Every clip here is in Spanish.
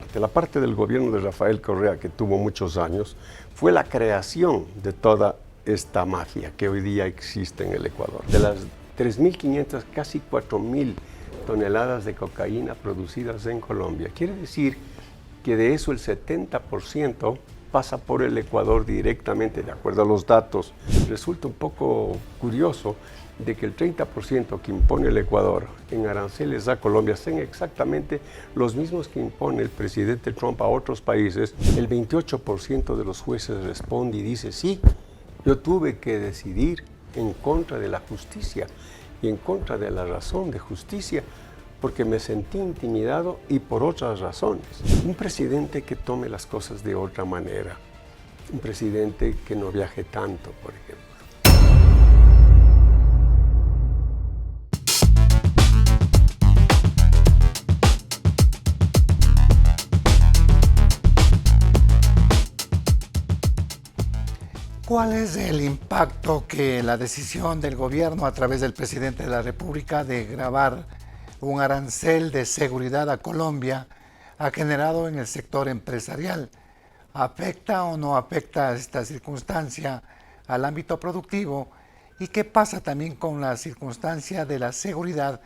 parte. La parte del gobierno de Rafael Correa, que tuvo muchos años, fue la creación de toda esta mafia que hoy día existe en el Ecuador. De las 3.500, casi 4.000 toneladas de cocaína producidas en Colombia. Quiere decir que de eso el 70% pasa por el Ecuador directamente, de acuerdo a los datos. Resulta un poco curioso de que el 30% que impone el Ecuador en aranceles a Colombia sean exactamente los mismos que impone el presidente Trump a otros países. El 28% de los jueces responde y dice, sí, yo tuve que decidir en contra de la justicia y en contra de la razón de justicia porque me sentí intimidado y por otras razones. Un presidente que tome las cosas de otra manera, un presidente que no viaje tanto, por ejemplo. ¿Cuál es el impacto que la decisión del gobierno a través del presidente de la República de gravar un arancel de seguridad a Colombia ha generado en el sector empresarial? ¿Afecta o no afecta esta circunstancia al ámbito productivo? ¿Y qué pasa también con la circunstancia de la seguridad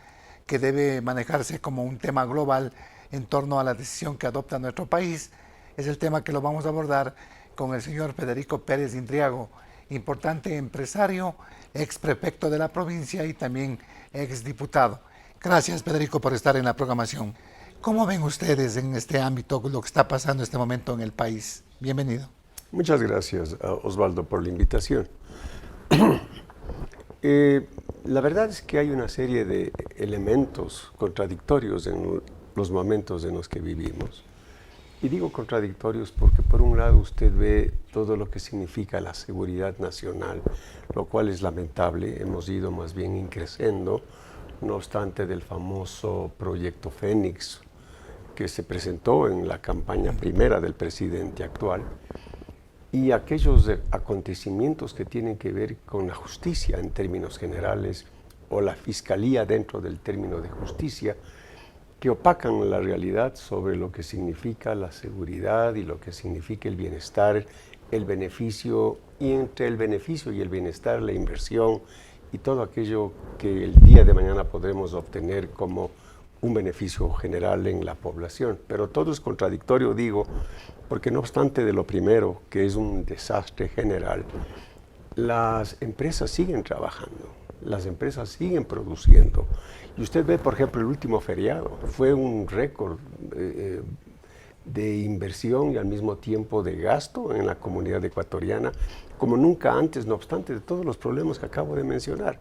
que debe manejarse como un tema global en torno a la decisión que adopta nuestro país? Es el tema que lo vamos a abordar con el señor Federico Pérez Indriago, importante empresario, ex prefecto de la provincia y también ex diputado. Gracias, Federico, por estar en la programación. ¿Cómo ven ustedes en este ámbito lo que está pasando en este momento en el país? Bienvenido. Muchas gracias, Osvaldo, por la invitación. La verdad es que hay una serie de elementos contradictorios en los momentos en los que vivimos. Y digo contradictorios porque por un lado usted ve todo lo que significa la seguridad nacional, lo cual es lamentable, hemos ido más bien increciendo, no obstante del famoso proyecto Fénix que se presentó en la campaña primera del presidente actual y aquellos acontecimientos que tienen que ver con la justicia en términos generales o la fiscalía dentro del término de justicia, que opacan la realidad sobre lo que significa la seguridad y lo que significa el bienestar, el beneficio, y entre el beneficio y el bienestar, la inversión y todo aquello que el día de mañana podremos obtener como un beneficio general en la población. Pero todo es contradictorio, digo, porque no obstante de lo primero, que es un desastre general, las empresas siguen trabajando. Las empresas siguen produciendo. Y usted ve, por ejemplo, el último feriado. Fue un récord de inversión y al mismo tiempo de gasto en la comunidad ecuatoriana, como nunca antes, no obstante de todos los problemas que acabo de mencionar.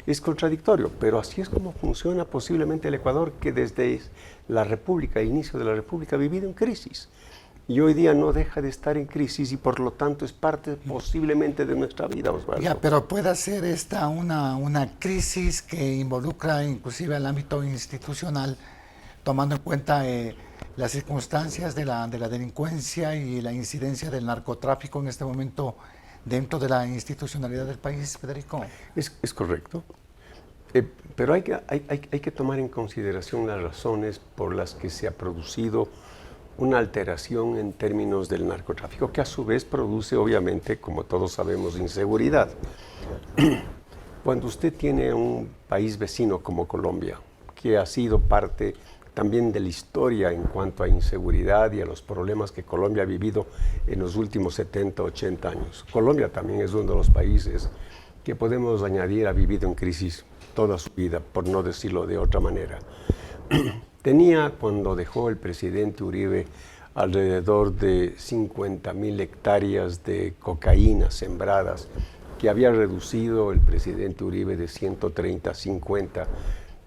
Es contradictorio, pero así es como funciona posiblemente el Ecuador, que desde la República, el inicio de la República, ha vivido en crisis. Y hoy día no deja de estar en crisis y por lo tanto es parte posiblemente de nuestra vida, Osvaldo. Ya, pero puede ser esta una crisis que involucra inclusive el ámbito institucional, tomando en cuenta las circunstancias de la delincuencia y la incidencia del narcotráfico en este momento dentro de la institucionalidad del país, Federico. Es correcto. Pero hay que tomar en consideración las razones por las que se ha producido una alteración en términos del narcotráfico, que a su vez produce, obviamente, como todos sabemos, inseguridad. Cuando usted tiene un país vecino como Colombia, que ha sido parte también de la historia en cuanto a inseguridad y a los problemas que Colombia ha vivido en los últimos 70, 80 años. Colombia también es uno de los países que podemos añadir ha vivido en crisis toda su vida, por no decirlo de otra manera. Tenía, cuando dejó el presidente Uribe, alrededor de 50.000 hectáreas de cocaína sembradas, que había reducido el presidente Uribe de 130 a 50,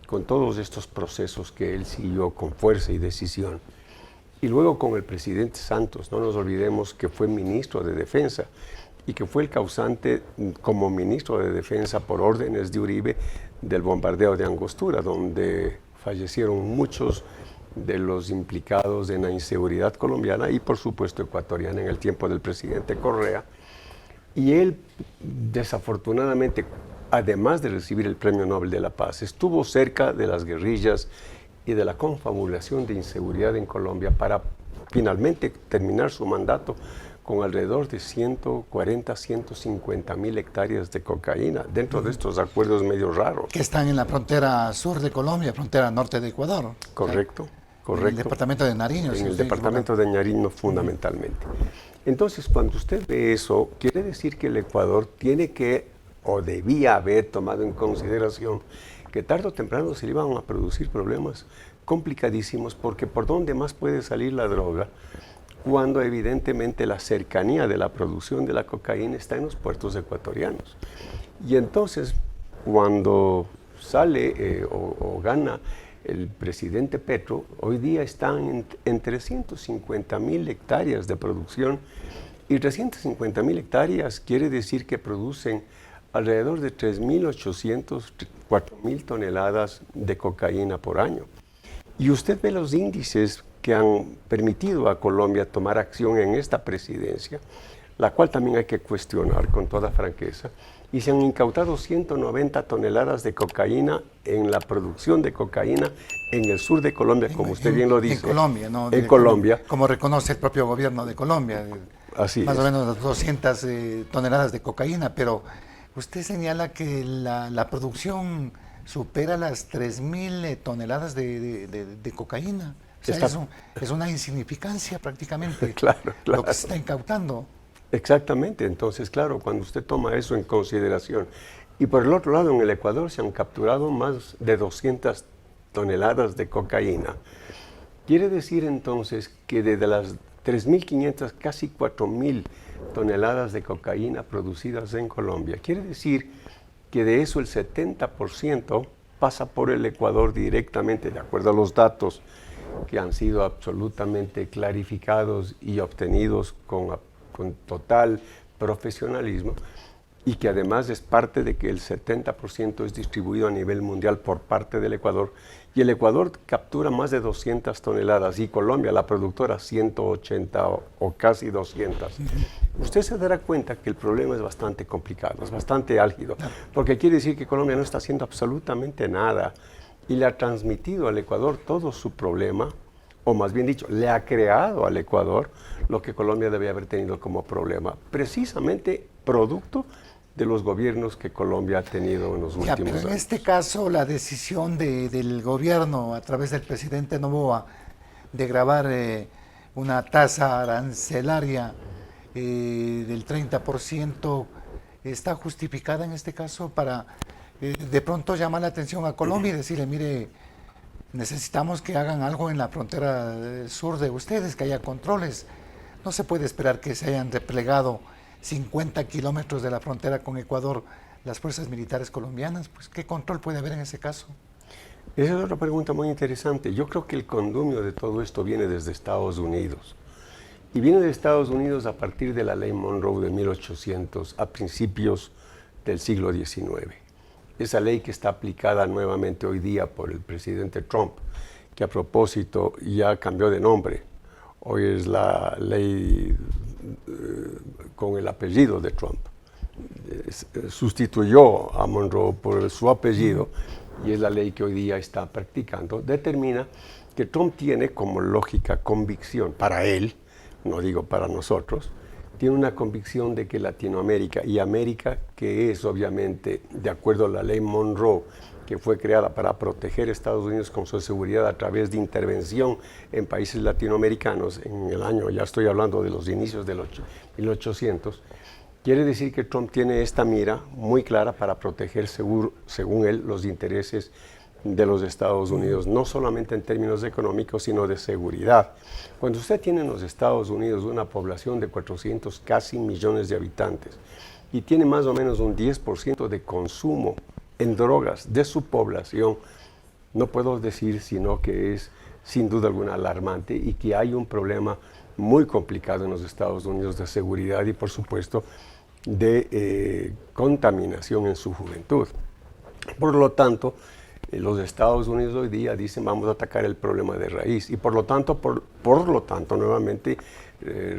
con todos estos procesos que él siguió con fuerza y decisión. Y luego con el presidente Santos, no nos olvidemos que fue ministro de Defensa y que fue el causante, como ministro de Defensa por órdenes de Uribe, del bombardeo de Angostura, donde fallecieron muchos de los implicados en la inseguridad colombiana y por supuesto ecuatoriana en el tiempo del presidente Correa. Y él, desafortunadamente, además de recibir el Premio Nobel de la Paz, estuvo cerca de las guerrillas y de la confabulación de inseguridad en Colombia para finalmente terminar su mandato con alrededor de 140, 150 mil hectáreas de cocaína, dentro de estos acuerdos medio raros. Que están en la frontera sur de Colombia, frontera norte de Ecuador. Correcto, correcto. En el departamento de Nariño. En el departamento de Nariño, fundamentalmente. Entonces, cuando usted ve eso, quiere decir que el Ecuador tiene que, o debía haber tomado en consideración, que tarde o temprano se le iban a producir problemas complicadísimos, porque ¿por dónde más puede salir la droga? Cuando evidentemente la cercanía de la producción de la cocaína está en los puertos ecuatorianos. Y entonces, cuando sale o gana el presidente Petro, hoy día están en 350.000 hectáreas de producción, y 350.000 hectáreas quiere decir que producen alrededor de 3.800, 4.000 toneladas de cocaína por año. Y usted ve los índices que han permitido a Colombia tomar acción en esta presidencia, la cual también hay que cuestionar con toda franqueza, y se han incautado 190 toneladas de cocaína en la producción de cocaína en el sur de Colombia, como usted bien lo dice. En Colombia, ¿no? En Colombia. Como reconoce el propio gobierno de Colombia. Así más es. o menos 200 toneladas de cocaína, pero usted señala que la producción supera las 3.000 toneladas de cocaína. O sea, es una insignificancia prácticamente Claro. lo que se está incautando. Exactamente, entonces claro, cuando usted toma eso en consideración. Y por el otro lado, en el Ecuador se han capturado más de 200 toneladas de cocaína. Quiere decir entonces que desde las 3.500, casi 4.000 toneladas de cocaína producidas en Colombia, quiere decir que de eso el 70% pasa por el Ecuador directamente, de acuerdo a los datos que han sido absolutamente clarificados y obtenidos con total profesionalismo, y que además es parte de que el 70% es distribuido a nivel mundial por parte del Ecuador, y el Ecuador captura más de 200 toneladas y Colombia, la productora, 180 o casi 200. Usted se dará cuenta que el problema es bastante complicado, es bastante álgido, porque quiere decir que Colombia no está haciendo absolutamente nada y le ha transmitido al Ecuador todo su problema, o más bien dicho, le ha creado al Ecuador lo que Colombia debía haber tenido como problema, precisamente producto de los gobiernos que Colombia ha tenido en los últimos pero años. en este caso, la decisión del gobierno, a través del presidente Noboa, de grabar una tasa arancelaria del 30%, ¿está justificada en este caso para de pronto llamar la atención a Colombia y decirle, mire, necesitamos que hagan algo en la frontera sur de ustedes, que haya controles? No se puede esperar que se hayan replegado 50 kilómetros de la frontera con Ecuador las fuerzas militares colombianas. Pues, ¿qué control puede haber en ese caso? Esa es otra pregunta muy interesante. Yo creo que el condumio de todo esto viene desde Estados Unidos. Y viene de Estados Unidos a partir de la ley Monroe de 1800, a principios del siglo XIX. Esa ley que está aplicada nuevamente hoy día por el presidente Trump, que a propósito ya cambió de nombre. Hoy es la ley con el apellido de Trump. Sustituyó a Monroe por su apellido, y es la ley que hoy día está practicando. Determina que Trump tiene como lógica convicción, para él, no digo para nosotros, tiene una convicción de que Latinoamérica y América, que es obviamente de acuerdo a la ley Monroe, que fue creada para proteger a Estados Unidos con su seguridad a través de intervención en países latinoamericanos en el año, ya estoy hablando de los inicios de los 1800, quiere decir que Trump tiene esta mira muy clara para proteger, según él, los intereses de los Estados Unidos, no solamente en términos económicos, sino de seguridad. Cuando usted tiene en los Estados Unidos una población de 400 casi millones de habitantes y tiene más o menos un 10% de consumo en drogas de su población, no puedo decir sino que es sin duda alguna alarmante, y que hay un problema muy complicado en los Estados Unidos de seguridad y por supuesto de contaminación en su juventud. Por lo tanto, los Estados Unidos hoy día dicen vamos a atacar el problema de raíz, y por lo tanto, nuevamente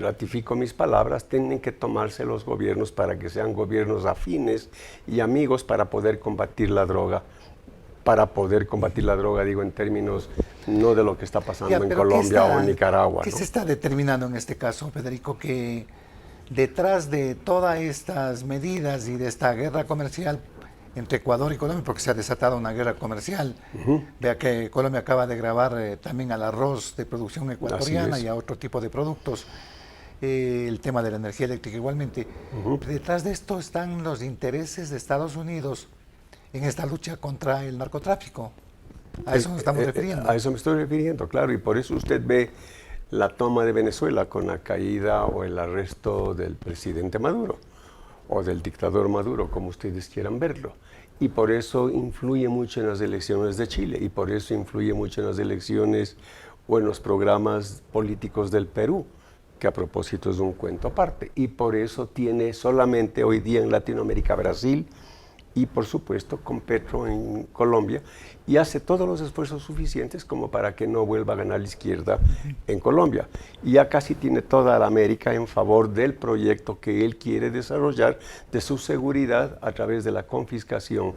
ratifico mis palabras, tienen que tomarse los gobiernos para que sean gobiernos afines y amigos para poder combatir la droga para poder combatir la droga, digo en términos no de lo que está pasando en pero Colombia o en Nicaragua. ¿Qué ¿no? se está determinando en este caso, Federico? Que detrás de todas estas medidas y de esta guerra comercial entre Ecuador y Colombia, porque se ha desatado una guerra comercial. Vea que Colombia acaba de grabar también al arroz de producción ecuatoriana y a otro tipo de productos. El tema de la energía eléctrica igualmente. Detrás de esto están los intereses de Estados Unidos en esta lucha contra el narcotráfico. A eso nos estamos refiriendo. A eso me estoy refiriendo, claro, y por eso usted ve la toma de Venezuela con la caída o el arresto del presidente Maduro o del dictador Maduro, como ustedes quieran verlo. Y por eso influye mucho en las elecciones de Chile, y por eso influye mucho en las elecciones o en los programas políticos del Perú, que a propósito es un cuento aparte. Y por eso tiene solamente hoy día en Latinoamérica Brasil, y por supuesto con Petro en Colombia, y hace todos los esfuerzos suficientes como para que no vuelva a ganar la izquierda en Colombia. Y ya casi tiene toda la América en favor del proyecto que él quiere desarrollar de su seguridad a través de la confiscación,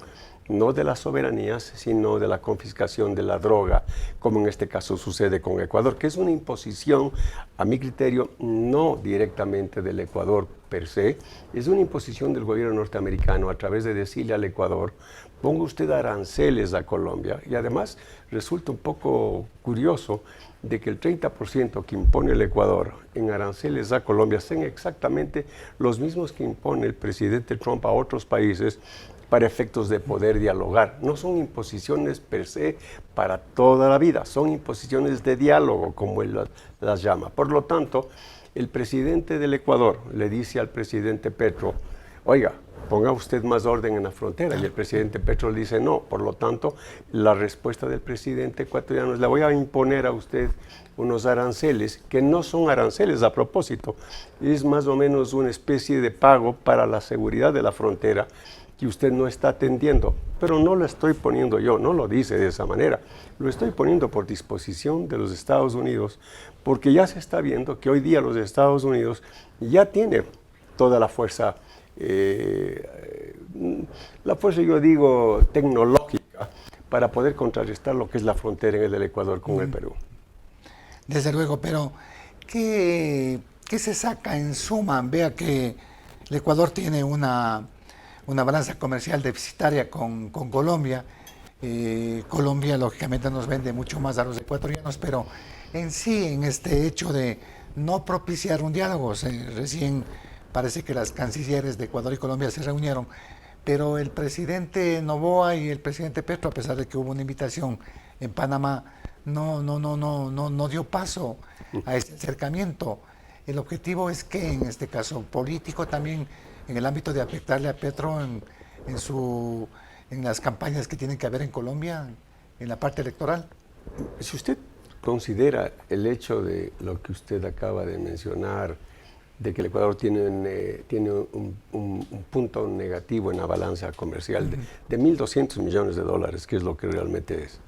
no de las soberanías, sino de la confiscación de la droga, como en este caso sucede con Ecuador, que es una imposición, a mi criterio, no directamente del Ecuador per se, es una imposición del gobierno norteamericano a través de decirle al Ecuador, ponga usted aranceles a Colombia, y además resulta un poco curioso de que el 30% que impone el Ecuador en aranceles a Colombia sean exactamente los mismos que impone el presidente Trump a otros países para efectos de poder dialogar. No son imposiciones per se para toda la vida, son imposiciones de diálogo, como él las llama. Por lo tanto, el presidente del Ecuador le dice al presidente Petro, oiga, ponga usted más orden en la frontera, y el presidente Petro le dice no. Por lo tanto, la respuesta del presidente ecuatoriano es, le voy a imponer a usted unos aranceles, que no son aranceles a propósito, es más o menos una especie de pago para la seguridad de la frontera, que usted no está atendiendo, pero no lo estoy poniendo yo, no lo dice de esa manera, lo estoy poniendo por disposición de los Estados Unidos, porque ya se está viendo que hoy día los Estados Unidos ya tienen toda la fuerza, yo digo, tecnológica, para poder contrarrestar lo que es la frontera en el Ecuador con el Perú. Desde luego, pero ¿qué se saca en suma? Vea que el Ecuador tiene una balanza comercial deficitaria con Colombia. Colombia lógicamente nos vende mucho más a los ecuatorianos, pero en sí, en este hecho de no propiciar un diálogo, recién parece que las cancilleres de Ecuador y Colombia se reunieron, pero el presidente Noboa y el presidente Petro, a pesar de que hubo una invitación en Panamá, no dio paso a este acercamiento. El objetivo es que en este caso político también, en el ámbito de afectarle a Petro en las campañas que tienen que haber en Colombia, en la parte electoral. Si usted considera el hecho de lo que usted acaba de mencionar, de que el Ecuador tiene un punto negativo en la balanza comercial de 1.200 millones de dólares, que es lo que realmente es.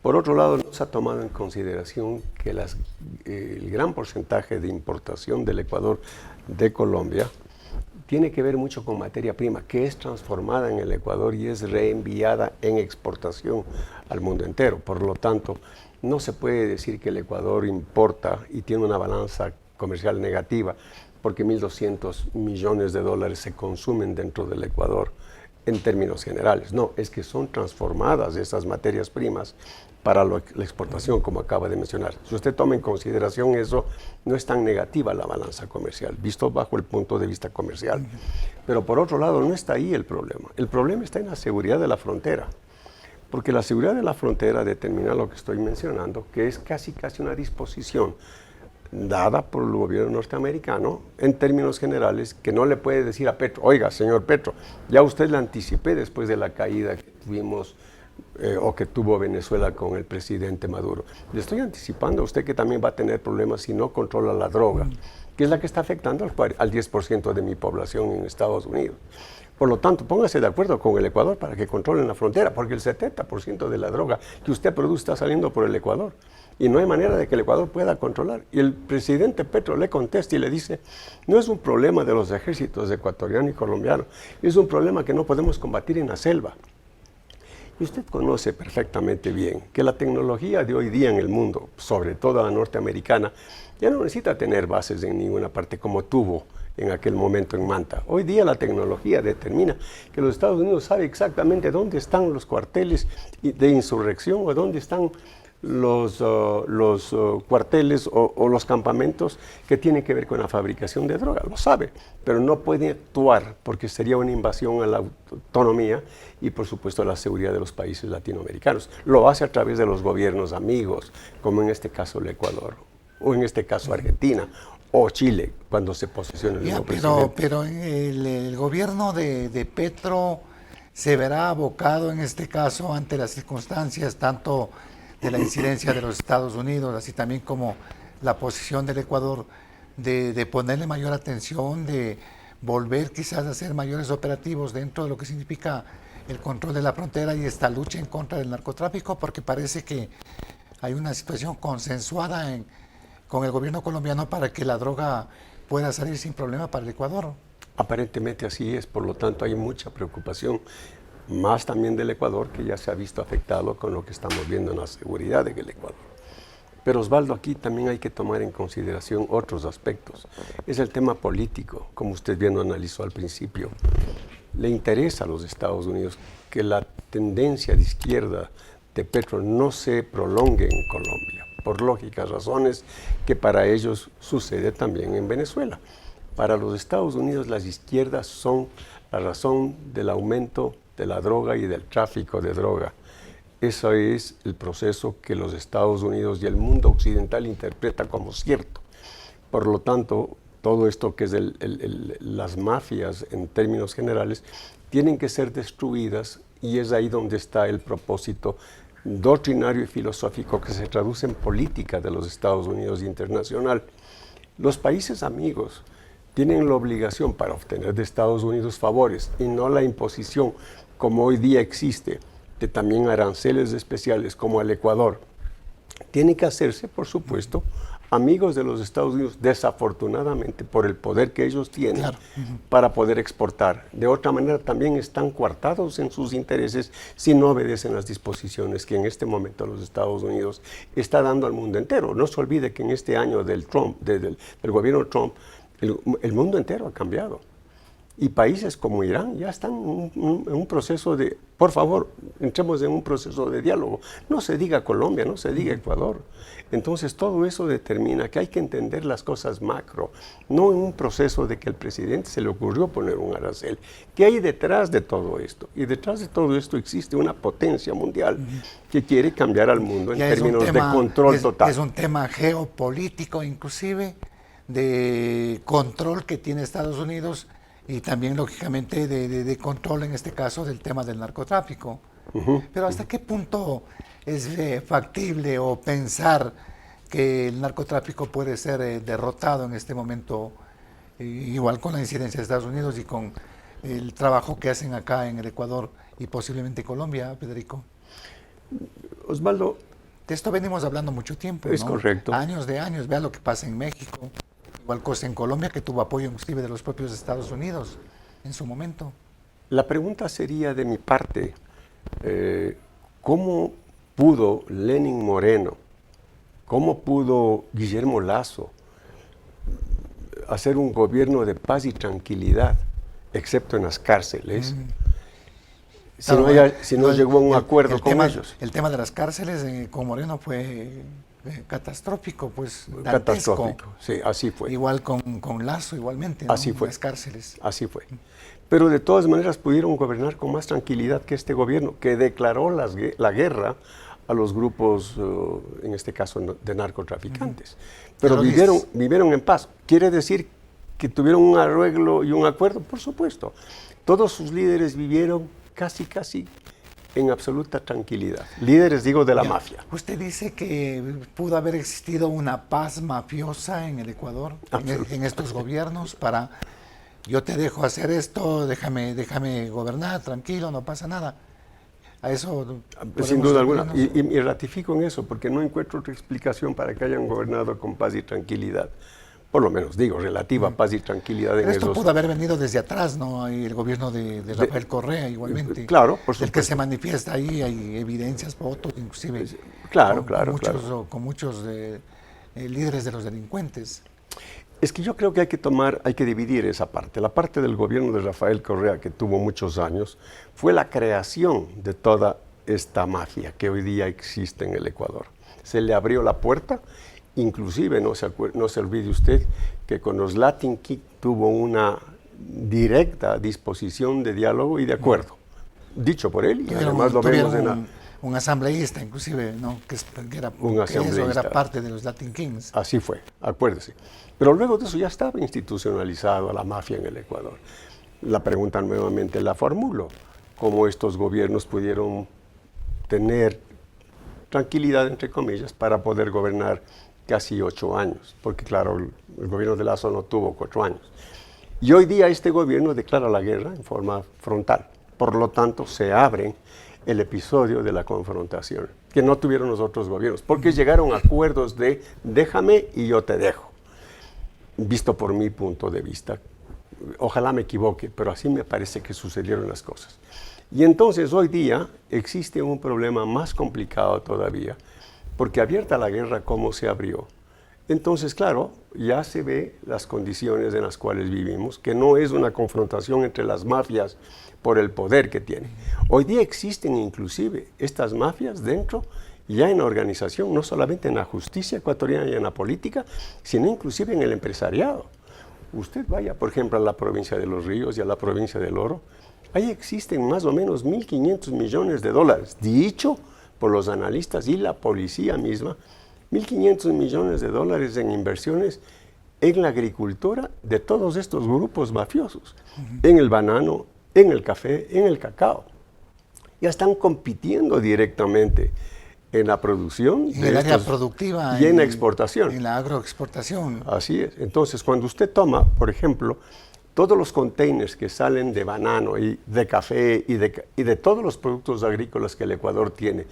Por otro lado, no se ha tomado en consideración que el gran porcentaje de importación del Ecuador de Colombia tiene que ver mucho con materia prima, que es transformada en el Ecuador y es reenviada en exportación al mundo entero. Por lo tanto, no se puede decir que el Ecuador importa y tiene una balanza comercial negativa, porque 1.200 millones de dólares se consumen dentro del Ecuador en términos generales. No, es que son transformadas esas materias primas para la exportación, como acaba de mencionar. Si usted toma en consideración eso, no es tan negativa la balanza comercial, visto bajo el punto de vista comercial. Pero por otro lado, no está ahí el problema. El problema está en la seguridad de la frontera, porque la seguridad de la frontera determina lo que estoy mencionando, que es casi una disposición dada por el gobierno norteamericano en términos generales, que no le puede decir a Petro, oiga, señor Petro, ya usted le anticipé después de la caída que tuvimos o que tuvo Venezuela con el presidente Maduro. Le estoy anticipando a usted que también va a tener problemas si no controla la droga, que es la que está afectando al 10% de mi población en Estados Unidos. Por lo tanto, póngase de acuerdo con el Ecuador para que controlen la frontera, porque el 70% de la droga que usted produce está saliendo por el Ecuador. Y no hay manera de que el Ecuador pueda controlar. Y el presidente Petro le contesta y le dice, no es un problema de los ejércitos ecuatoriano y colombiano, es un problema que no podemos combatir en la selva. Y usted conoce perfectamente bien que la tecnología de hoy día en el mundo, sobre todo la norteamericana, ya no necesita tener bases en ninguna parte como tuvo en aquel momento en Manta. Hoy día la tecnología determina que los Estados Unidos sabe exactamente dónde están los cuarteles de insurrección o dónde están los cuarteles o los campamentos que tienen que ver con la fabricación de droga. Lo sabe, pero no puede actuar porque sería una invasión a la autonomía y por supuesto a la seguridad de los países latinoamericanos. Lo hace a través de los gobiernos amigos, como en este caso el Ecuador, o en este caso Argentina, o Chile, cuando se posiciona el nuevo presidente. Pero el gobierno de Petro se verá abocado en este caso ante las circunstancias tanto de la incidencia de los Estados Unidos, así también como la posición del Ecuador, de ponerle mayor atención, de volver quizás a hacer mayores operativos dentro de lo que significa el control de la frontera y esta lucha en contra del narcotráfico, porque parece que hay una situación consensuada con el gobierno colombiano para que la droga pueda salir sin problema para el Ecuador. Aparentemente así es, por lo tanto hay mucha preocupación, más también del Ecuador, que ya se ha visto afectado con lo que estamos viendo en la seguridad en el Ecuador. Pero Osvaldo, aquí también hay que tomar en consideración otros aspectos. Es el tema político, como usted bien lo analizó al principio. Le interesa a los Estados Unidos que la tendencia de izquierda de Petro no se prolongue en Colombia, por lógicas razones que para ellos sucede también en Venezuela. Para los Estados Unidos las izquierdas son la razón del aumento de la droga y del tráfico de droga. Ese es el proceso que los Estados Unidos y el mundo occidental interpreta como cierto. Por lo tanto, todo esto que es las mafias en términos generales tienen que ser destruidas y es ahí donde está el propósito doctrinario y filosófico que se traduce en política de los Estados Unidos internacional. Los países amigos tienen la obligación para obtener de Estados Unidos favores y no la imposición como hoy día existe de también aranceles especiales como el Ecuador. Tiene que hacerse, por supuesto, amigos de los Estados Unidos, desafortunadamente por el poder que ellos tienen, claro, para poder exportar. De otra manera, también están coartados en sus intereses si no obedecen las disposiciones que en este momento los Estados Unidos está dando al mundo entero. No se olvide que en este año del gobierno Trump, el mundo entero ha cambiado. Y países como Irán ya están en un proceso de, por favor, entremos en un proceso de diálogo. No se diga Colombia, no se diga Ecuador. Entonces todo eso determina que hay que entender las cosas macro, no en un proceso de que al presidente se le ocurrió poner un arancel. ¿Qué hay detrás de todo esto? Y detrás de todo esto existe una potencia mundial que quiere cambiar al mundo en términos de control total. Es un tema geopolítico inclusive, de control que tiene Estados Unidos y también, lógicamente, de control, en este caso, del tema del narcotráfico. Pero ¿hasta qué punto es factible o pensar que el narcotráfico puede ser derrotado en este momento, igual con la incidencia de Estados Unidos y con el trabajo que hacen acá en el Ecuador y posiblemente Colombia, Federico? Osvaldo, de esto venimos hablando mucho tiempo, es ¿no? Correcto. Años de años, vea lo que pasa en México. Igual cosa en Colombia, que tuvo apoyo inclusive de los propios Estados Unidos en su momento. La pregunta sería de mi parte, ¿cómo pudo Lenín Moreno, cómo pudo Guillermo Lazo hacer un gobierno de paz y tranquilidad, excepto en las cárceles, si no llegó a un acuerdo con ellos? El tema de las cárceles con Moreno fue catastrófico, pues dantesco. Catastrófico, sí, así fue. Igual con Lazo, igualmente, ¿no? Así fue. Las cárceles. Así fue. Pero de todas maneras pudieron gobernar con más tranquilidad que este gobierno, que declaró la guerra a los grupos, en este caso, de narcotraficantes. Pero vivieron en paz. ¿Quiere decir que tuvieron un arreglo y un acuerdo? Por supuesto. Todos sus líderes vivieron casi en absoluta tranquilidad. Líderes, digo, de la mafia. Usted dice que pudo haber existido una paz mafiosa en el Ecuador, en estos gobiernos, para yo te dejo hacer esto, déjame gobernar, tranquilo, no pasa nada. A eso sin duda alguna, y ratifico en eso, porque no encuentro otra explicación para que hayan gobernado con paz y tranquilidad. por lo menos digo, relativa paz y tranquilidad en Pero esto esos... pudo haber venido desde atrás, ¿no? Y el gobierno de Rafael Correa igualmente. Claro, por El que supuesto. se manifiesta ahí, hay evidencias, fotos, inclusive Claro, con, claro, muchos, claro. con muchos líderes de los delincuentes. Es que yo creo que hay que dividir esa parte. La parte del gobierno de Rafael Correa, que tuvo muchos años, fue la creación de toda esta mafia que hoy día existe en el Ecuador. Se le abrió la puerta, inclusive no se olvide usted que con los Latin Kings tuvo una directa disposición de diálogo y de acuerdo, dicho por él, y además lo vemos en la... Un asambleísta, inclusive, ¿no? que era, Un que asambleísta. eso era parte de los Latin Kings. Así fue, acuérdese. Pero luego de eso ya estaba institucionalizado la mafia en el Ecuador. La pregunta nuevamente la formulo: ¿cómo estos gobiernos pudieron tener tranquilidad, entre comillas, para poder gobernar casi 8 años? Porque claro, el gobierno de Lazo no tuvo 4 años. Y hoy día este gobierno declara la guerra en forma frontal. Por lo tanto, se abre el episodio de la confrontación, que no tuvieron los otros gobiernos, porque llegaron a acuerdos de déjame y yo te dejo, visto por mi punto de vista. Ojalá me equivoque, pero así me parece que sucedieron las cosas. Y entonces hoy día existe un problema más complicado todavía, porque abierta la guerra como se abrió, entonces claro, ya se ve las condiciones en las cuales vivimos, que no es una confrontación entre las mafias por el poder que tienen. Hoy día existen inclusive estas mafias dentro, ya en la organización, no solamente en la justicia ecuatoriana y en la política, sino inclusive en el empresariado. Usted vaya, por ejemplo, a la provincia de Los Ríos y a la provincia del Oro, ahí existen más o menos 1.500 millones de dólares, dicho por los analistas y la policía misma, 1.500 millones de dólares en inversiones en la agricultura de todos estos grupos mafiosos, en el banano, en el café, en el cacao. Ya están compitiendo directamente en la producción. En el área productiva. Y en la exportación. En la agroexportación. Así es. Entonces, cuando usted toma, por ejemplo, todos los containers que salen de banano y de café y de todos los productos agrícolas que el Ecuador tiene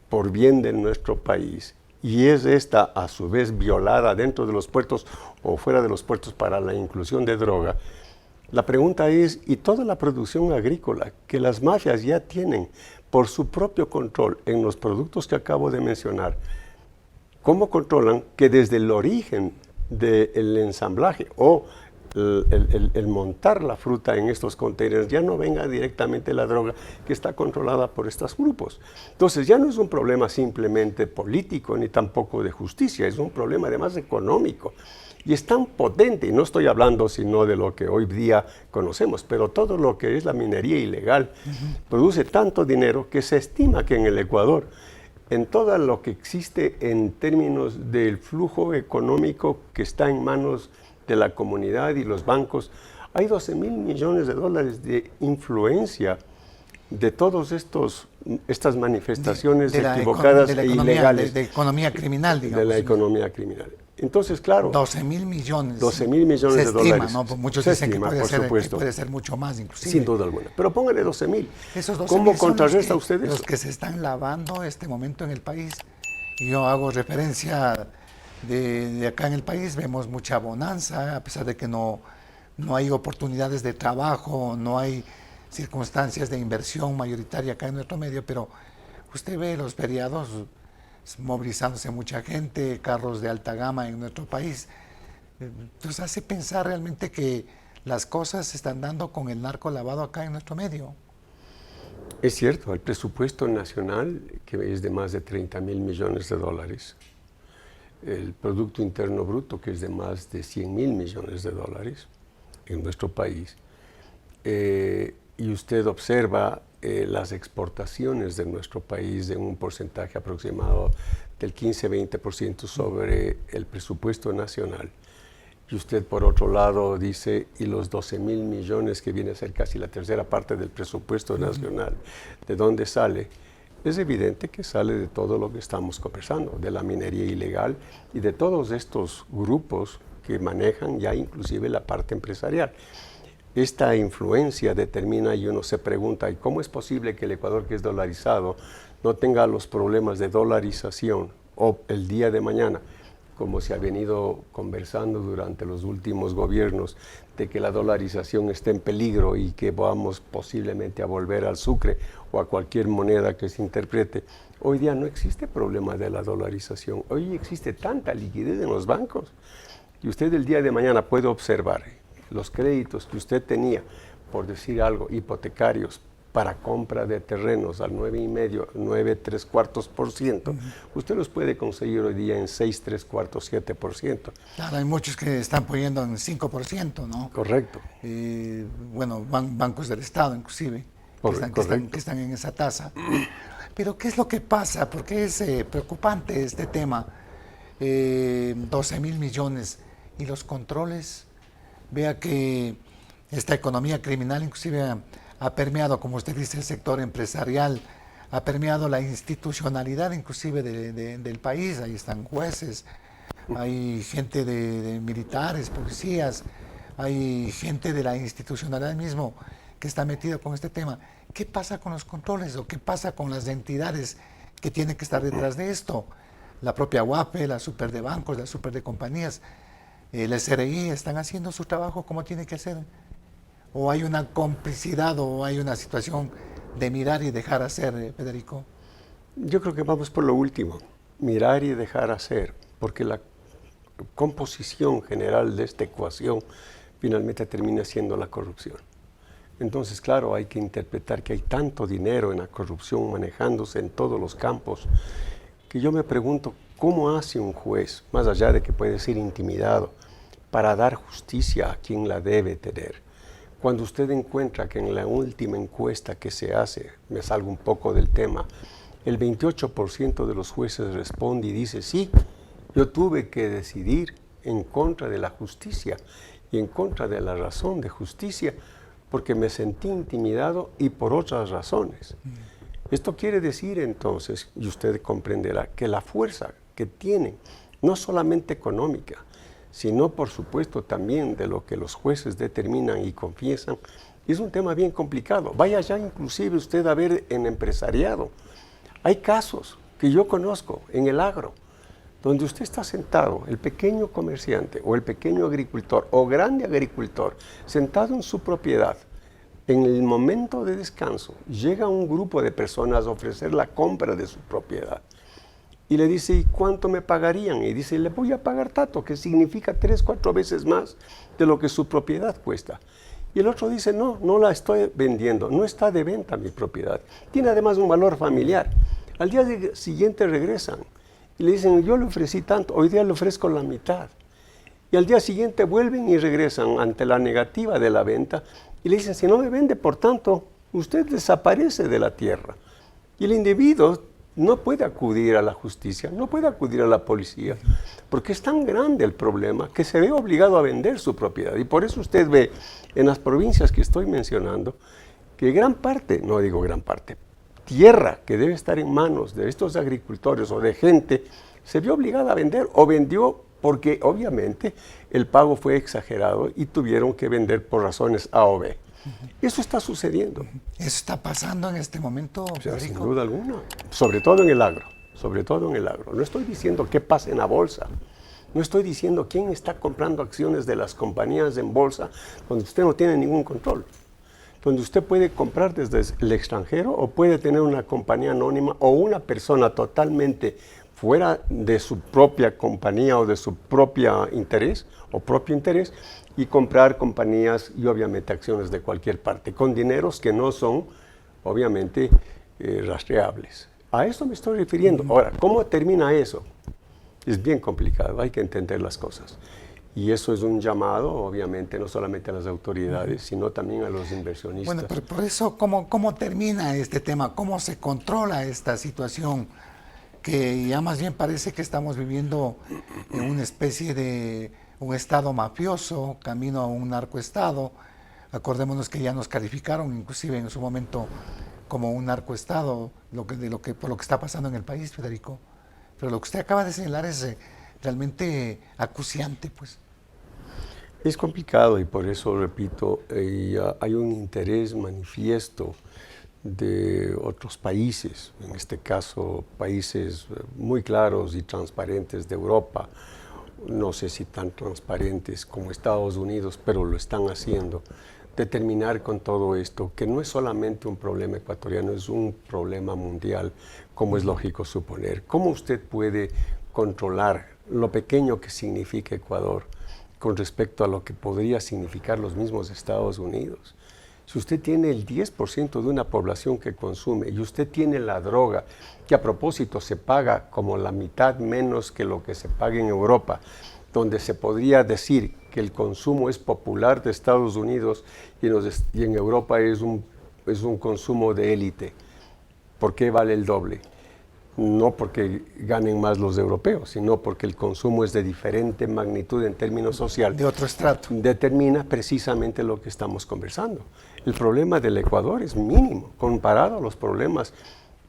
por bien de nuestro país, y es esta a su vez violada dentro de los puertos o fuera de los puertos para la inclusión de droga, la pregunta es, ¿y toda la producción agrícola que las mafias ya tienen por su propio control en los productos que acabo de mencionar, cómo controlan que desde el origen del ensamblaje o el montar la fruta en estos containers ya no venga directamente la droga que está controlada por estos grupos? Entonces ya no es un problema simplemente político ni tampoco de justicia, es un problema además económico. Y es tan potente, y no estoy hablando sino de lo que hoy día conocemos, pero todo lo que es la minería ilegal produce tanto dinero que se estima que en el Ecuador, en todo lo que existe en términos del flujo económico que está en manos de la comunidad y los bancos, hay 12.000 millones de dólares de influencia de todas estas manifestaciones equivocadas e ilegales. De economía criminal, digamos. De la economía criminal. Entonces, claro. 12.000 millones. 12.000 millones de dólares. ¿No? Muchos se dicen estima, que puede ser mucho más, inclusive. Sin duda alguna. Pero póngale 12.000. Esos 12.000 ¿Cómo contrarresta usted eso? Los que se están lavando este momento en el país. Y yo hago referencia de acá en el país, vemos mucha bonanza, a pesar de que no hay oportunidades de trabajo, no hay circunstancias de inversión mayoritaria acá en nuestro medio, pero usted ve los feriados movilizándose mucha gente, carros de alta gama en nuestro país. Entonces hace pensar realmente que las cosas se están dando con el narco lavado acá en nuestro medio. Es cierto, el presupuesto nacional, que es de más de 30.000 millones de dólares, el Producto Interno Bruto, que es de más de 100.000 millones de dólares en nuestro país, y usted observa las exportaciones de nuestro país en un porcentaje aproximado del 15-20% sobre el presupuesto nacional. Y usted, por otro lado, dice, y los 12.000 millones, que viene a ser casi la tercera parte del presupuesto nacional, ¿de dónde sale? Es evidente que sale de todo lo que estamos conversando, de la minería ilegal y de todos estos grupos que manejan ya inclusive la parte empresarial. Esta influencia determina, y uno se pregunta, ¿y cómo es posible que el Ecuador, que es dolarizado, no tenga los problemas de dolarización o el día de mañana como se ha venido conversando durante los últimos gobiernos, de que la dolarización está en peligro y que vamos posiblemente a volver al sucre o a cualquier moneda que se interprete. Hoy día no existe problema de la dolarización. Hoy existe tanta liquidez en los bancos y usted el día de mañana puede observar los créditos que usted tenía, por decir algo, hipotecarios, para compra de terrenos al 9,5, 9,75%, usted los puede conseguir hoy día en 6,75, 7%. Claro, hay muchos que están poniendo en 5%, ¿no? Correcto. Bueno, bancos del Estado inclusive, que están en esa tasa. Pero ¿qué es lo que pasa? ¿Por qué es preocupante este tema? 12.000 millones y los controles. Vea que esta economía criminal inclusive ha permeado, como usted dice, el sector empresarial, ha permeado la institucionalidad inclusive del país. Ahí están jueces, hay gente de militares, policías, hay gente de la institucionalidad mismo que está metida con este tema. ¿Qué pasa con los controles o qué pasa con las entidades que tienen que estar detrás de esto? La propia UAPE, la super de bancos, la super de compañías, el SRI, ¿están haciendo su trabajo como tiene que hacer? ¿O hay una complicidad o hay una situación de mirar y dejar hacer, Federico? Yo creo que vamos por lo último, mirar y dejar hacer, porque la composición general de esta ecuación finalmente termina siendo la corrupción. Entonces, claro, hay que interpretar que hay tanto dinero en la corrupción manejándose en todos los campos, que yo me pregunto, ¿cómo hace un juez, más allá de que puede ser intimidado, para dar justicia a quien la debe tener? Cuando usted encuentra que en la última encuesta que se hace, me salgo un poco del tema, el 28% de los jueces responde y dice, sí, yo tuve que decidir en contra de la justicia y en contra de la razón de justicia, porque me sentí intimidado y por otras razones. Esto quiere decir entonces, y usted comprenderá, que la fuerza que tienen, no solamente económica, sino por supuesto también de lo que los jueces determinan y confiesan, es un tema bien complicado. Vaya ya inclusive usted a ver en empresariado. Hay casos que yo conozco en el agro, donde usted está sentado, el pequeño comerciante o el pequeño agricultor o grande agricultor, sentado en su propiedad. En el momento de descanso, llega un grupo de personas a ofrecer la compra de su propiedad. Y le dice, ¿y cuánto me pagarían? Y dice, le voy a pagar tanto, que significa 3, 4 veces más de lo que su propiedad cuesta. Y el otro dice, no, no la estoy vendiendo, no está de venta mi propiedad. Tiene además un valor familiar. Al día siguiente regresan y le dicen, yo le ofrecí tanto, hoy día le ofrezco la mitad. Y al día siguiente vuelven y regresan ante la negativa de la venta y le dicen, si no me vende, por tanto, usted desaparece de la tierra. Y el individuo no puede acudir a la justicia, no puede acudir a la policía, porque es tan grande el problema que se ve obligado a vender su propiedad. Y por eso usted ve en las provincias que estoy mencionando que gran parte, no digo gran parte, tierra que debe estar en manos de estos agricultores o de gente, se vio obligada a vender o vendió porque obviamente el pago fue exagerado y tuvieron que vender por razones A o B. Eso está sucediendo. ¿Eso está pasando en este momento, Federico? Sin duda alguna, sobre todo en el agro, sobre todo en el agro. No estoy diciendo qué pasa en la bolsa, no estoy diciendo quién está comprando acciones de las compañías en bolsa donde usted no tiene ningún control, donde usted puede comprar desde el extranjero o puede tener una compañía anónima o una persona totalmente fuera de su propia compañía o de su propio interés y comprar compañías y obviamente acciones de cualquier parte con dineros que no son obviamente rastreables. A eso me estoy refiriendo. Ahora, ¿cómo termina eso? Es bien complicado, hay que entender las cosas. Y eso es un llamado, obviamente, no solamente a las autoridades, sino también a los inversionistas. Bueno, pero por eso, ¿cómo termina este tema? ¿Cómo se controla esta situación? Que ya más bien parece que estamos viviendo en una especie de un estado mafioso, camino a un narcoestado. Acordémonos que ya nos calificaron, inclusive en su momento, como un narcoestado, por lo que está pasando en el país, Federico. Pero lo que usted acaba de señalar es realmente acuciante, pues. Es complicado y por eso, repito, hay un interés manifiesto de otros países, en este caso países muy claros y transparentes de Europa no sé si tan transparentes como Estados Unidos, pero lo están haciendo, de terminar con todo esto, que no es solamente un problema ecuatoriano, es un problema mundial, como es lógico suponer. ¿Cómo usted puede controlar lo pequeño que significa Ecuador con respecto a lo que podría significar los mismos Estados Unidos? Si usted tiene el 10% de una población que consume y usted tiene la droga, que a propósito se paga como la mitad menos que lo que se paga en Europa, donde se podría decir que el consumo es popular de Estados Unidos y en Europa es un consumo de élite. ¿Por qué vale el doble? No porque ganen más los europeos, sino porque el consumo es de diferente magnitud en términos sociales. De otro estrato. Determina precisamente lo que estamos conversando. El problema del Ecuador es mínimo comparado a los problemas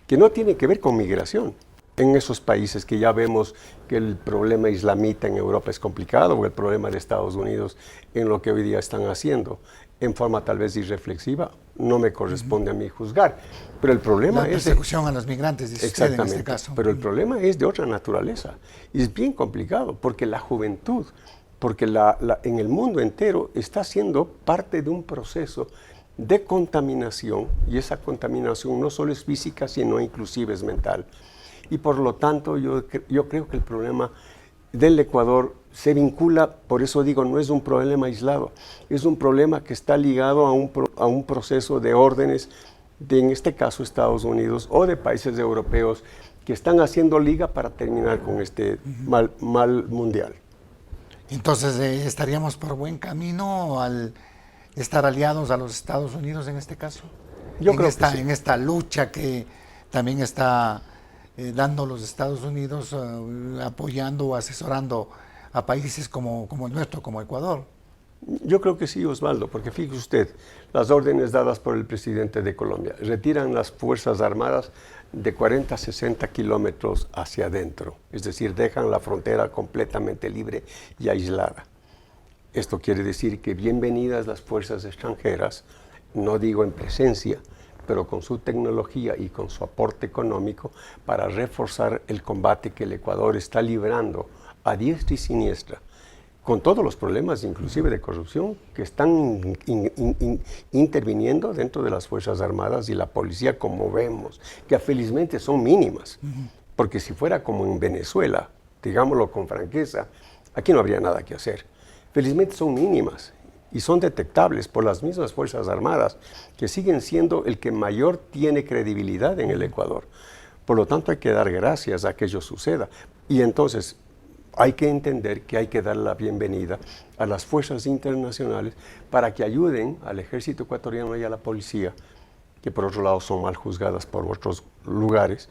que no tienen que ver con migración. En esos países que ya vemos que el problema islamita en Europa es complicado, o el problema de Estados Unidos en lo que hoy día están haciendo, en forma tal vez irreflexiva, no me corresponde a mí juzgar. Pero el problema la persecución a los migrantes, dice usted en este caso. Pero el problema es de otra naturaleza. Y es bien complicado, porque la juventud, porque en el mundo entero está siendo parte de un proceso de contaminación, y esa contaminación no solo es física, sino inclusive es mental. Y por lo tanto yo creo que el problema del Ecuador se vincula, por eso digo, no es un problema aislado, es un problema que está ligado a un proceso de órdenes de, en este caso, Estados Unidos o de países europeos que están haciendo liga para terminar con este mal mundial. Entonces, ¿estaríamos por buen camino al estar aliados a los Estados Unidos en este caso? Yo creo que sí. En esta lucha que también está dando los Estados Unidos, apoyando o asesorando a países como el nuestro, como Ecuador. Yo creo que sí, Osvaldo, porque fíjese usted, las órdenes dadas por el presidente de Colombia retiran las Fuerzas Armadas de 40 a 60 kilómetros hacia adentro, es decir, dejan la frontera completamente libre y aislada. Esto quiere decir que bienvenidas las fuerzas extranjeras, no digo en presencia, pero con su tecnología y con su aporte económico para reforzar el combate que el Ecuador está librando a diestra y siniestra, con todos los problemas, inclusive de corrupción, que están interviniendo dentro de las Fuerzas Armadas y la policía, como vemos, que felizmente son mínimas, porque si fuera como en Venezuela, digámoslo con franqueza, aquí no habría nada que hacer. Felizmente son mínimas y son detectables por las mismas Fuerzas Armadas, que siguen siendo el que mayor tiene credibilidad en el Ecuador. Por lo tanto, hay que dar gracias a que ello suceda. Y entonces, hay que entender que hay que dar la bienvenida a las fuerzas internacionales para que ayuden al ejército ecuatoriano y a la policía, que por otro lado son mal juzgadas por otros lugares,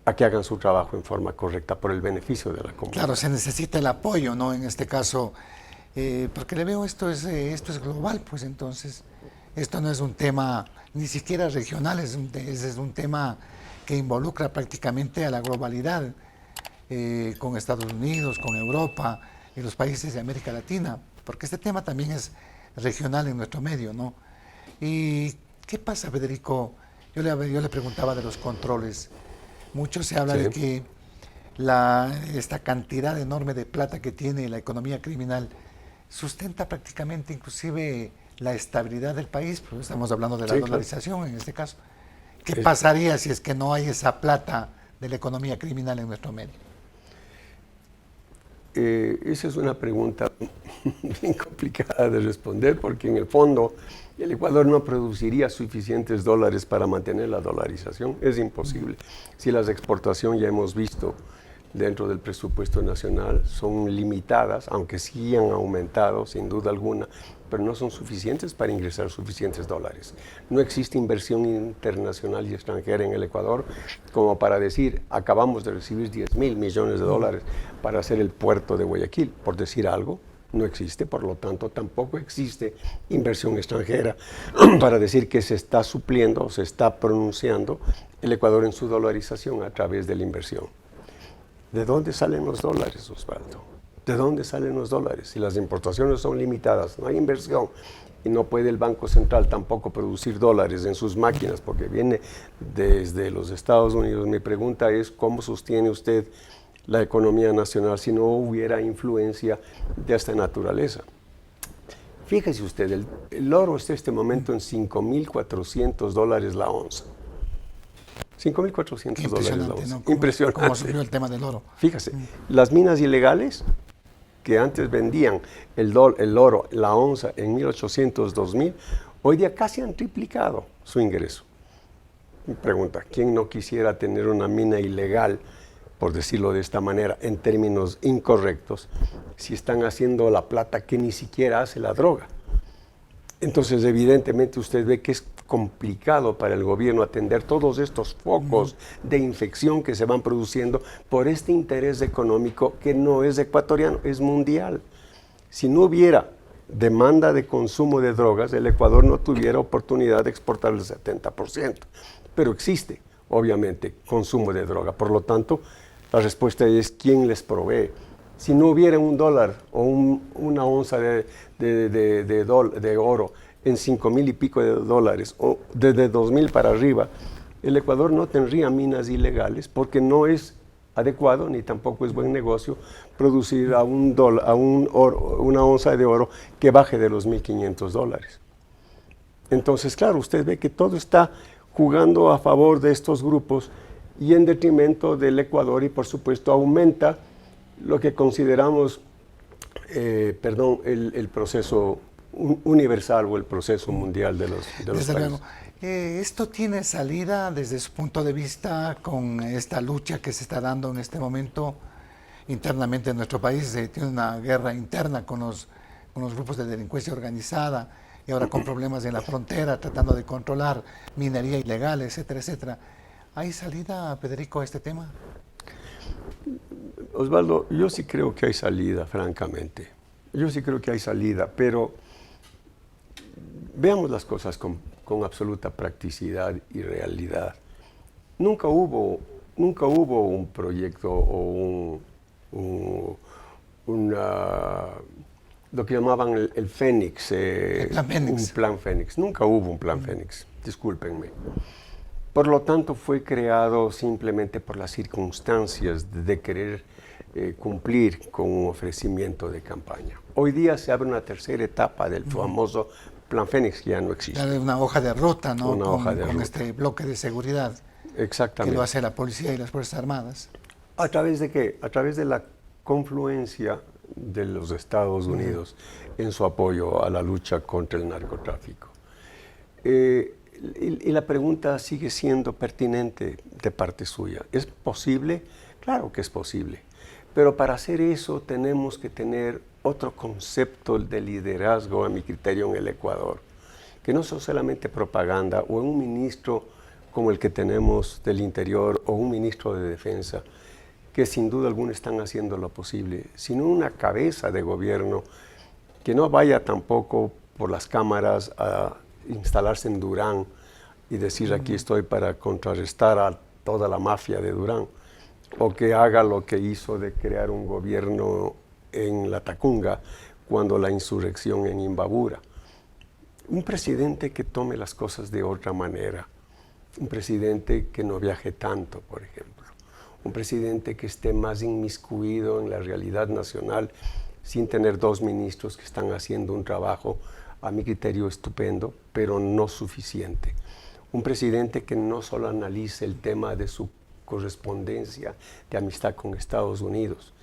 a que hagan su trabajo en forma correcta por el beneficio de la comunidad. Claro, se necesita el apoyo, ¿no? En este caso, porque le veo esto es global, pues entonces esto no es un tema ni siquiera regional, es un tema que involucra prácticamente a la globalidad, con Estados Unidos, con Europa y los países de América Latina, porque este tema también es regional en nuestro medio, ¿no? ¿Y qué pasa, Federico? Yo le preguntaba de los controles. Mucho se habla de que esta cantidad enorme de plata que tiene la economía criminal sustenta prácticamente inclusive la estabilidad del país, pues estamos hablando de la dolarización en este caso. ¿Qué pasaría si es que no hay esa plata de la economía criminal en nuestro medio? Esa es una pregunta bien complicada de responder, porque en el fondo el Ecuador no produciría suficientes dólares para mantener la dolarización, es imposible. Si las exportaciones ya hemos visto dentro del presupuesto nacional son limitadas, aunque sí han aumentado sin duda alguna, pero no son suficientes para ingresar suficientes dólares. No existe inversión internacional y extranjera en el Ecuador como para decir, acabamos de recibir 10.000 millones de dólares para hacer el puerto de Guayaquil, por decir algo. No existe, por lo tanto tampoco existe inversión extranjera para decir que se está supliendo o se está pronunciando el Ecuador en su dolarización a través de la inversión. ¿De dónde salen los dólares, Osvaldo? ¿De dónde salen los dólares? Si las importaciones son limitadas, no hay inversión y no puede el Banco Central tampoco producir dólares en sus máquinas porque viene desde los Estados Unidos. Mi pregunta es, ¿cómo sostiene usted la economía nacional si no hubiera influencia de esta naturaleza. Fíjese usted, el oro está en este momento en $5.400 la onza. $5.400 la onza. ¿No? Impresionante. ¿Cómo subió el tema del oro? Fíjese, las minas ilegales que antes vendían el oro, la onza en 1.800, 2.000, hoy día casi han triplicado su ingreso. Me pregunta, ¿quién no quisiera tener una mina ilegal, por decirlo de esta manera, en términos incorrectos, si están haciendo la plata que ni siquiera hace la droga? Entonces, evidentemente, usted ve que es complicado para el gobierno atender todos estos focos de infección que se van produciendo por este interés económico que no es ecuatoriano, es mundial. Si no hubiera demanda de consumo de drogas, el Ecuador no tuviera oportunidad de exportar el 70%. Pero existe, obviamente, consumo de droga. Por lo tanto, la respuesta es ¿quién les provee? Si no hubiera un dólar o una onza de oro en 5.000 y pico de dólares o desde 2.000 para arriba, el Ecuador no tendría minas ilegales porque no es adecuado ni tampoco es buen negocio producir una onza de oro que baje de los $1.500. Entonces, claro, usted ve que todo está jugando a favor de estos grupos y en detrimento del Ecuador y por supuesto aumenta lo que consideramos, el proceso universal o el proceso mundial de los Desde países. luego. ¿Esto tiene salida desde su punto de vista con esta lucha que se está dando en este momento internamente en nuestro país? Se tiene una guerra interna con los grupos de delincuencia organizada y ahora con problemas en la frontera, tratando de controlar minería ilegal, etcétera, etcétera. ¿Hay salida, Federico, a este tema? Osvaldo, yo sí creo que hay salida, francamente. Yo sí creo que hay salida, pero veamos las cosas con absoluta practicidad y realidad. Nunca hubo un proyecto o lo que llamaban el Fénix, El plan Fénix. un plan Fénix. Nunca hubo un plan Fénix, discúlpenme. Por lo tanto, fue creado simplemente por las circunstancias de querer cumplir con un ofrecimiento de campaña. Hoy día se abre una tercera etapa del famoso Plan Fénix, que ya no existe. Ya una hoja de ruta, ¿no? Una hoja de ruta. Este bloque de seguridad Exactamente. que lo hace la policía y las Fuerzas Armadas. ¿A través de qué? A través de la confluencia de los Estados Unidos en su apoyo a la lucha contra el narcotráfico. Y la pregunta sigue siendo pertinente de parte suya. ¿Es posible? Claro que es posible. Pero para hacer eso tenemos que tener otro concepto de liderazgo, a mi criterio, en el Ecuador. Que no son solamente propaganda o un ministro como el que tenemos del Interior o un ministro de Defensa, que sin duda alguna están haciendo lo posible, sino una cabeza de gobierno que no vaya tampoco por las cámaras a instalarse en Durán y decir aquí estoy para contrarrestar a toda la mafia de Durán, o que haga lo que hizo de crear un gobierno en Latacunga cuando la insurrección en Imbabura. Un presidente que tome las cosas de otra manera, un presidente que no viaje tanto, por ejemplo, un presidente que esté más inmiscuido en la realidad nacional sin tener dos ministros que están haciendo un trabajo, a mi criterio, estupendo, pero no suficiente. Un presidente que no solo analice el tema de su correspondencia de amistad con Estados Unidos,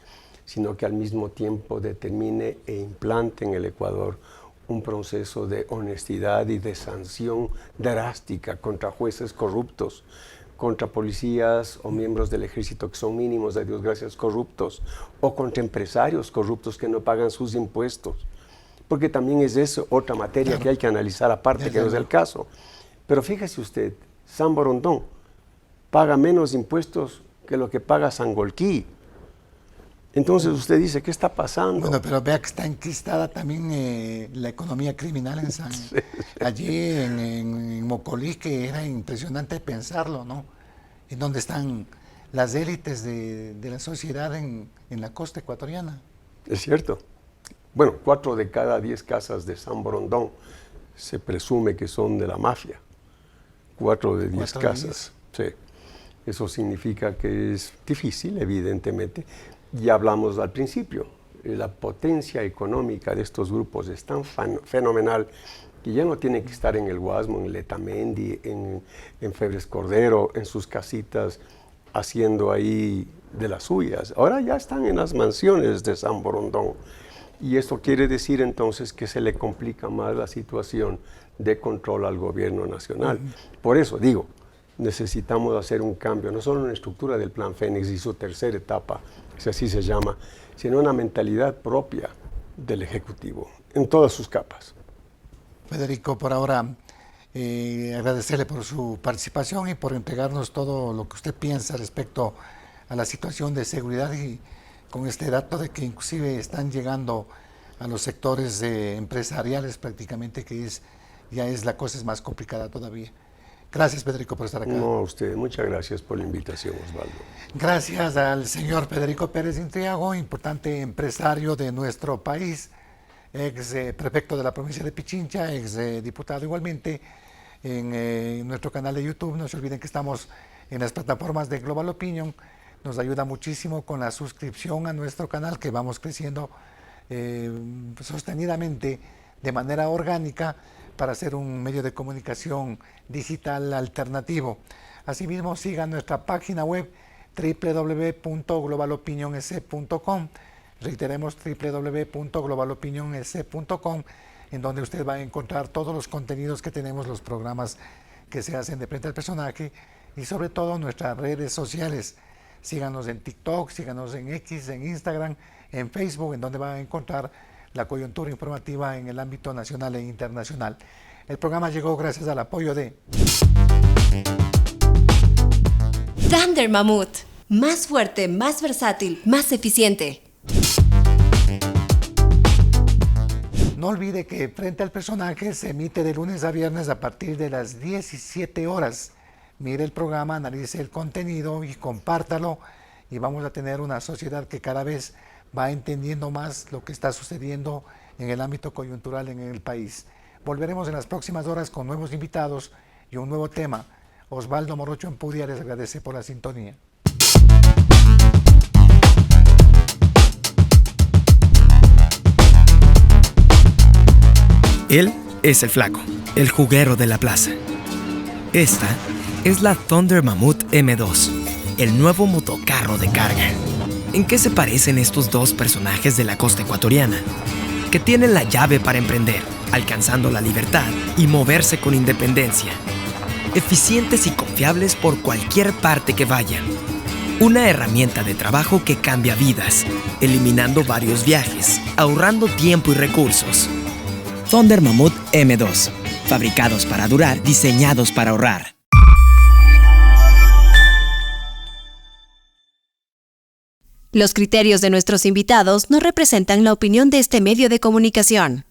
sino que al mismo tiempo determine e implante en el Ecuador un proceso de honestidad y de sanción drástica contra jueces corruptos, contra policías o miembros del ejército que son mínimos, de Dios gracias, corruptos, o contra empresarios corruptos que no pagan sus impuestos. Porque también es eso otra materia claro, que hay que analizar aparte, que no es el caso. Pero fíjese usted, San Borondón paga menos impuestos que lo que paga Sangolquí. Entonces usted dice, ¿qué está pasando? Bueno, pero vea que está enquistada también la economía criminal en San... Sí. Allí en Mocolí, que era impresionante pensarlo, ¿no? En donde están las élites de la sociedad en la costa ecuatoriana. Es cierto. Bueno, 4 de cada 10 casas de San Borondón se presume que son de la mafia. 4 de 10 casas, sí. Eso significa que es difícil, evidentemente. Ya hablamos al principio, la potencia económica de estos grupos es tan fenomenal que ya no tienen que estar en el Guasmo, en Letamendi, en Febres Cordero, en sus casitas, haciendo ahí de las suyas. Ahora ya están en las mansiones de San Borondón. Y esto quiere decir entonces que se le complica más la situación de control al gobierno nacional. Por eso digo, necesitamos hacer un cambio, no solo en la estructura del Plan Fénix y su tercera etapa, si así se llama, sino una mentalidad propia del Ejecutivo, en todas sus capas. Federico, por ahora agradecerle por su participación y por entregarnos todo lo que usted piensa respecto a la situación de seguridad y con este dato de que inclusive están llegando a los sectores empresariales prácticamente, que ya es la cosa es más complicada todavía. Gracias, Federico, por estar acá. No, a usted. Muchas gracias por la invitación, Osvaldo. Gracias al señor Federico Pérez Intriago, importante empresario de nuestro país, ex prefecto de la provincia de Pichincha, ex diputado igualmente, en nuestro canal de YouTube. No se olviden que estamos en las plataformas de Global Opinion. Nos ayuda muchísimo con la suscripción a nuestro canal, que vamos creciendo sostenidamente de manera orgánica para ser un medio de comunicación digital alternativo. Asimismo, sigan nuestra página web www.globalopinionec.com. Reiteremos, www.globalopinionec.com, en donde usted va a encontrar todos los contenidos que tenemos, los programas que se hacen de frente al personaje y sobre todo nuestras redes sociales. Síganos en TikTok, síganos en X, en Instagram, en Facebook, en donde va a encontrar la coyuntura informativa en el ámbito nacional e internacional. El programa llegó gracias al apoyo de Thunder Mammoth. Más fuerte, más versátil, más eficiente. No olvide que Frente al Personaje se emite de lunes a viernes a partir de las 17 horas. Mire el programa, analice el contenido y compártalo, y vamos a tener una sociedad que cada vez va entendiendo más lo que está sucediendo en el ámbito coyuntural en el país. Volveremos en las próximas horas con nuevos invitados y un nuevo tema. Osvaldo Morocho Empudia les agradece por la sintonía. Él es el flaco, el juguero de la plaza. Esta es la Thunder Mammoth M2, el nuevo motocarro de carga. ¿En qué se parecen estos dos personajes de la costa ecuatoriana? Que tienen la llave para emprender, alcanzando la libertad y moverse con independencia. Eficientes y confiables por cualquier parte que vayan. Una herramienta de trabajo que cambia vidas, eliminando varios viajes, ahorrando tiempo y recursos. Thunder Mammoth M2, fabricados para durar, diseñados para ahorrar. Los criterios de nuestros invitados no representan la opinión de este medio de comunicación.